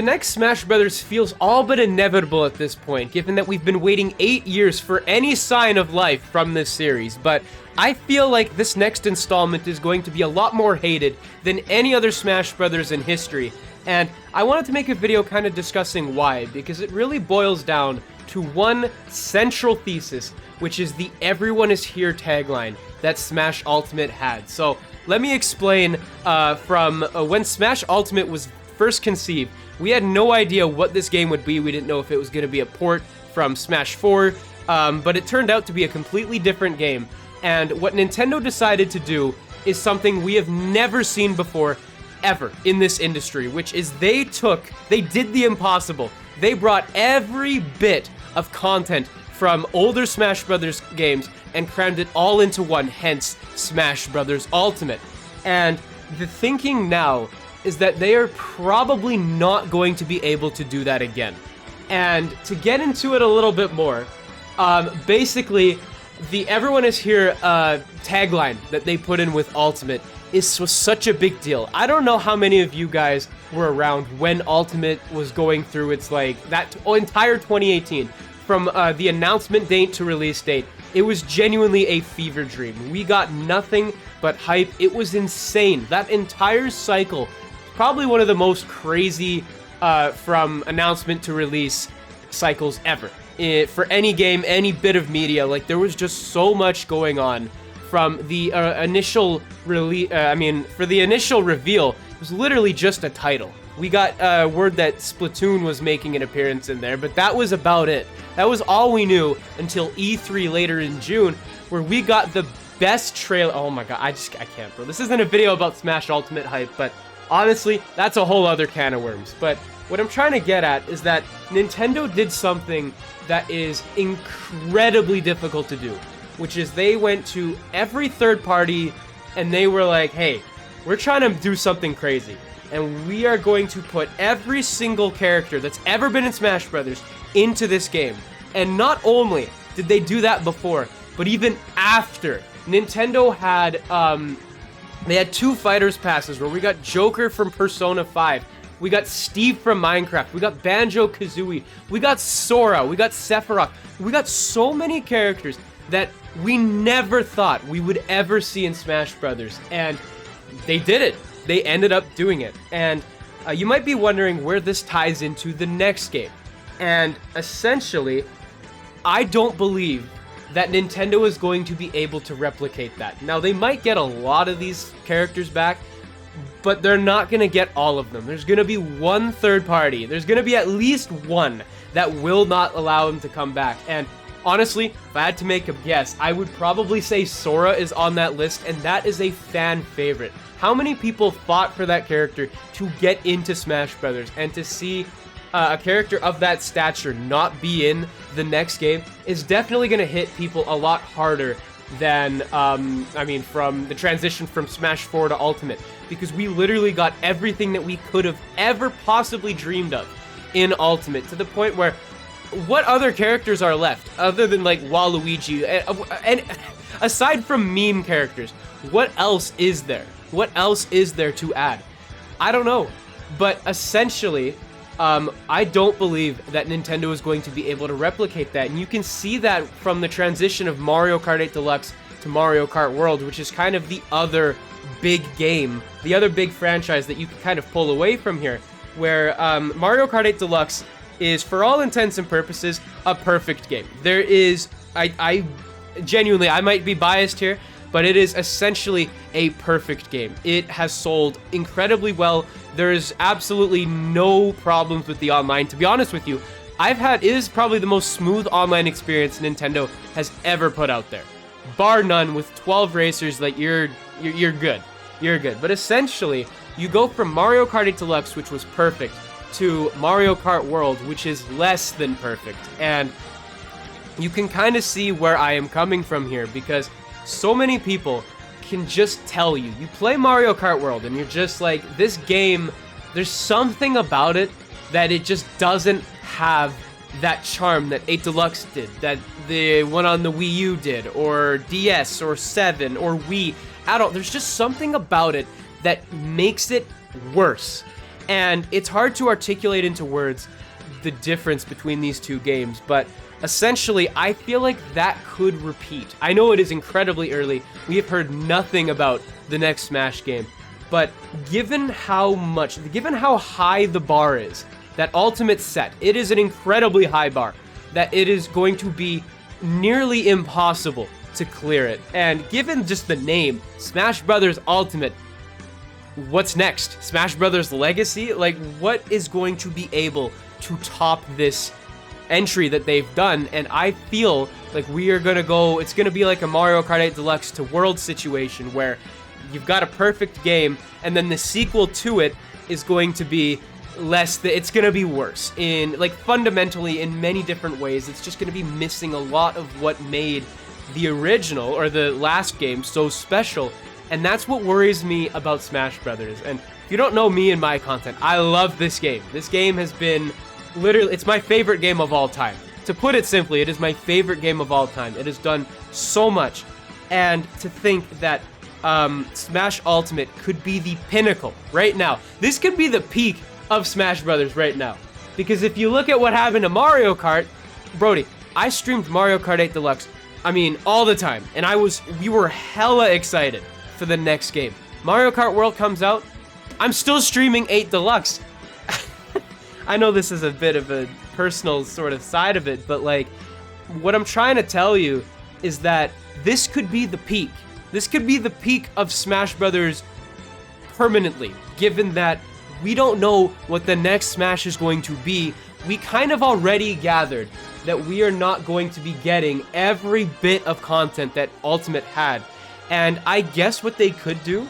The next Smash Brothers feels all but inevitable at this point, given that we've been waiting 8 years for any sign of life from this series, but I feel like this next installment is going to be a lot more hated than any other Smash Brothers in history, and I wanted to make a video kind of discussing why, because it really boils down to one central thesis, which is the "Everyone is here" tagline that Smash Ultimate had. So let me explain from when Smash Ultimate was first conceived. We had no idea what this game would be. We didn't know if it was going to be a port from Smash 4, but it turned out to be a completely different game. And what Nintendo decided to do is something we have never seen before, ever, in this industry, which is they did the impossible. They brought every bit of content from older Smash Brothers games and crammed it all into one, hence Smash Brothers Ultimate. And the thinking now is that they are probably not going to be able to do that again. And to get into it a little bit more, basically, the "Everyone is here" tagline that they put in with Ultimate was such a big deal. I don't know how many of you guys were around when Ultimate was going through its, like, that entire 2018, from the announcement date to release date. It was genuinely a fever dream. We got nothing but hype. It was insane. That entire cycle, probably one of the most crazy from announcement to release cycles ever. For any game, any bit of media, like, there was just so much going on. From the initial release, for the initial reveal, it was literally just a title. We got word that Splatoon was making an appearance in there, but that was about it. That was all we knew until E3 later in June, where we got the best trailer. Oh my god, I can't, bro. This isn't a video about Smash Ultimate hype, but honestly, that's a whole other can of worms. But what I'm trying to get at is that Nintendo did something that is incredibly difficult to do, which is they went to every third party and they were like, hey, we're trying to do something crazy, and we are going to put every single character that's ever been in Smash Brothers into this game. And not only did they do that before, but even after, Nintendo had they had 2 Fighters Passes where we got Joker from Persona 5, we got Steve from Minecraft, we got Banjo-Kazooie, we got Sora, we got Sephiroth, we got so many characters that we never thought we would ever see in Smash Brothers, and they did it. They ended up doing it. And you might be wondering where this ties into the next game. And essentially, I don't believe that Nintendo is going to be able to replicate that. Now, they might get a lot of these characters back, but they're not going to get all of them. There's going to be one third party. There's going to be at least one that will not allow them to come back. And honestly, if I had to make a guess, I would probably say Sora is on that list, and that is a fan favorite. How many people fought for that character to get into Smash Brothers, and to see a character of that stature not be in the next game is definitely going to hit people a lot harder than, from the transition from Smash 4 to Ultimate, because we literally got everything that we could have ever possibly dreamed of in Ultimate, to the point where what other characters are left other than, like, Waluigi? And aside from meme characters, what else is there? What else is there to add? I don't know. But essentially, I don't believe that Nintendo is going to be able to replicate that. And you can see that from the transition of Mario Kart 8 Deluxe to Mario Kart World, which is kind of the other big game, the other big franchise that you can kind of pull away from here, where Mario Kart 8 Deluxe is, for all intents and purposes, a perfect game. There is, I genuinely, I might be biased here, but it is essentially a perfect game. It has sold incredibly well. There is absolutely no problems with the online. To be honest with you, it is probably the most smooth online experience Nintendo has ever put out there. Bar none. With 12 racers, like, you're good. You're good. But essentially, you go from Mario Kart 8 Deluxe, which was perfect, to Mario Kart World, which is less than perfect. And you can kind of see where I am coming from here, because so many people can just tell you play Mario Kart World and you're just like, this game, there's something about it that it just doesn't have that charm that 8 Deluxe did, that the one on the Wii U did, or DS, or 7, or Wii. There's just something about it that makes it worse. And it's hard to articulate into words the difference between these two games, but essentially, I feel like that could repeat. I know it is incredibly early. We have heard nothing about the next Smash game, but given how high the bar is that Ultimate set, it is an incredibly high bar, that it is going to be nearly impossible to clear it. And given just the name, Smash Brothers Ultimate, what's next? Smash Brothers Legacy? Like, what is going to be able to top this entry that they've done? And I feel like we are gonna go, it's gonna be like a Mario Kart 8 Deluxe to World situation, where you've got a perfect game, and then the sequel to it is going to be it's gonna be worse in, like, fundamentally in many different ways. It's just gonna be missing a lot of what made the original or the last game so special, and that's what worries me about Smash Brothers. And if you don't know me and my content, I love this game. This game has been literally, it's my favorite game of all time. To put it simply, it is my favorite game of all time. It has done so much, and to think that Smash Ultimate could be the pinnacle right now. This could be the peak of Smash Brothers right now. Because if you look at what happened to Mario Kart, Brody, I streamed Mario Kart 8 Deluxe, I mean, all the time. And we were hella excited for the next game. Mario Kart World comes out, I'm still streaming 8 Deluxe. I know this is a bit of a personal sort of side of it, but like, what I'm trying to tell you is that this could be the peak. This could be the peak of Smash Brothers permanently, given that we don't know what the next Smash is going to be. We kind of already gathered that we are not going to be getting every bit of content that Ultimate had. And I guess what they could do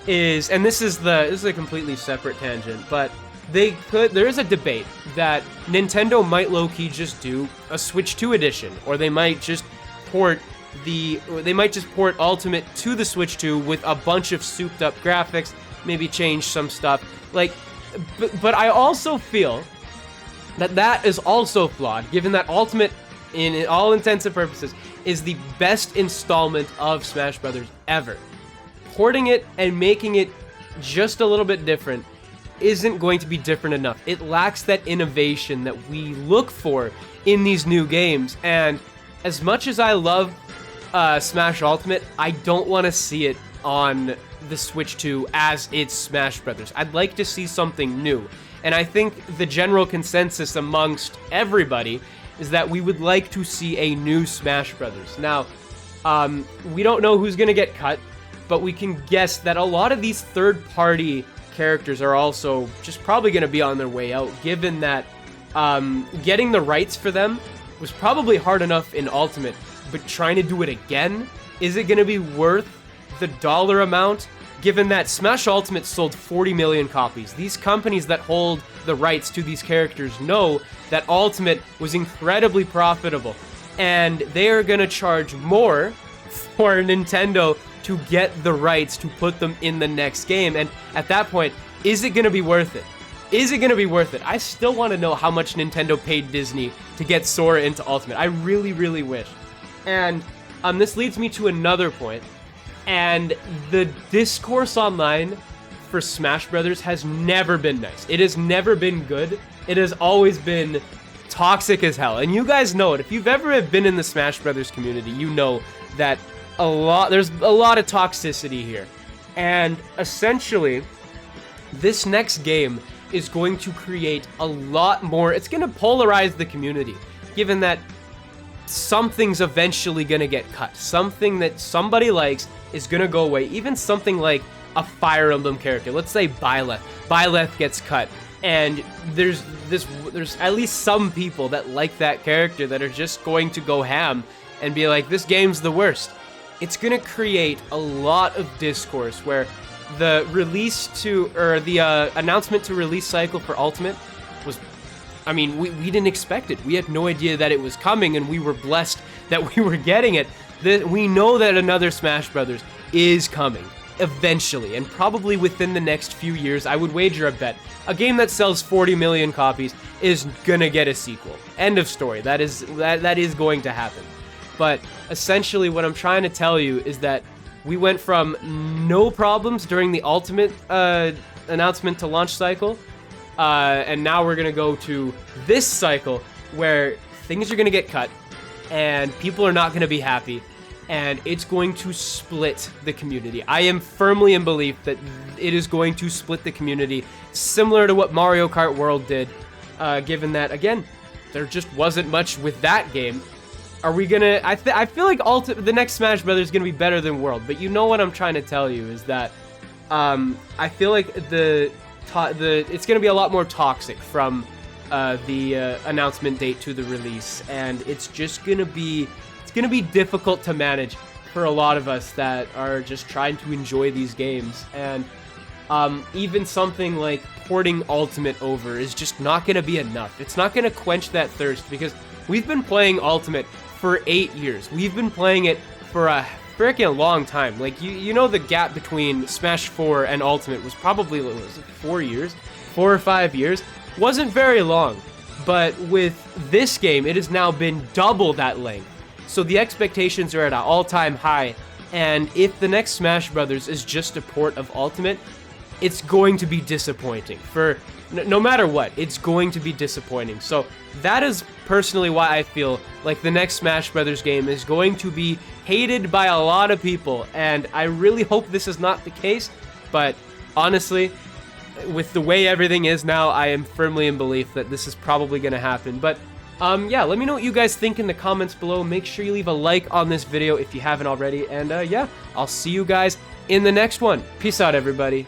is, and this is a completely separate tangent, but there is a debate that Nintendo might low-key just do a Switch 2 edition, or they might just port Ultimate to the Switch 2 with a bunch of souped up graphics, maybe change some stuff. Like, but I also feel that is also flawed, given that Ultimate, in all intents and purposes, is the best installment of Smash Brothers ever. Porting it and making it just a little bit different isn't going to be different enough. It lacks that innovation that we look for in these new games. And as much as I love Smash Ultimate, I don't want to see it on the Switch 2 as it's Smash Brothers. I'd like to see something new. And I think the general consensus amongst everybody is that we would like to see a new Smash Brothers. Now, we don't know who's going to get cut, but we can guess that a lot of these third-party characters are also just probably going to be on their way out, given that getting the rights for them was probably hard enough in Ultimate, but trying to do it again, is it going to be worth the dollar amount, given that Smash Ultimate sold 40 million copies? These companies that hold the rights to these characters know that Ultimate was incredibly profitable, and they are going to charge more for Nintendo to get the rights to put them in the next game. And at that point, is it going to be worth it? Is it going to be worth it? I still want to know how much Nintendo paid Disney to get Sora into Ultimate. I really, really wish. And this leads me to another point. And the discourse online for Smash Brothers has never been nice. It has never been good. It has always been toxic as hell. And you guys know it. If you've ever been in the Smash Brothers community, you know that there's a lot of toxicity here. And essentially, this next game is going to create a lot more. It's going to polarize the community, given that something's eventually going to get cut. Something that somebody likes is going to go away. Even something like a Fire Emblem character. Let's say Byleth. Byleth gets cut. And there's at least some people that like that character that are just going to go ham and be like, this game's the worst. It's going to create a lot of discourse where the announcement to release cycle for Ultimate was, I mean, we didn't expect it. We had no idea that it was coming, and we were blessed that we were getting it. We know that another Smash Brothers is coming eventually, and probably within the next few years. I would wager a bet. A game that sells 40 million copies is gonna get a sequel. End of story. That is going to happen. But essentially what I'm trying to tell you is that we went from no problems during the Ultimate announcement to launch cycle and now we're gonna go to this cycle where things are gonna get cut, and people are not gonna be happy, and it's going to split the community. I am firmly in belief that it is going to split the community, similar to what Mario Kart World did, given that, again, there just wasn't much with that game. Are we gonna... I feel like the next Smash Brothers is gonna be better than World, but you know what I'm trying to tell you is that I feel like it's gonna be a lot more toxic from the announcement date to the release, and it's just gonna be difficult to manage for a lot of us that are just trying to enjoy these games. And even something like porting Ultimate over is just not gonna be enough. It's not gonna quench that thirst, because we've been playing Ultimate for 8 years. We've been playing it for a freaking long time. Like, you know, the gap between Smash 4 and Ultimate was probably, what was it, 4 years? 4 or 5 years? Wasn't very long. But with this game, it has now been double that length. So the expectations are at an all-time high, and if the next Smash Brothers is just a port of Ultimate, it's going to be disappointing. No matter what, it's going to be disappointing. So that is personally why I feel like the next Smash Brothers game is going to be hated by a lot of people, and I really hope this is not the case, but honestly, with the way everything is now, I am firmly in belief that this is probably going to happen. But yeah, let me know what you guys think in the comments below. Make sure you leave a like on this video if you haven't already, and yeah, I'll see you guys in the next one. Peace out, everybody.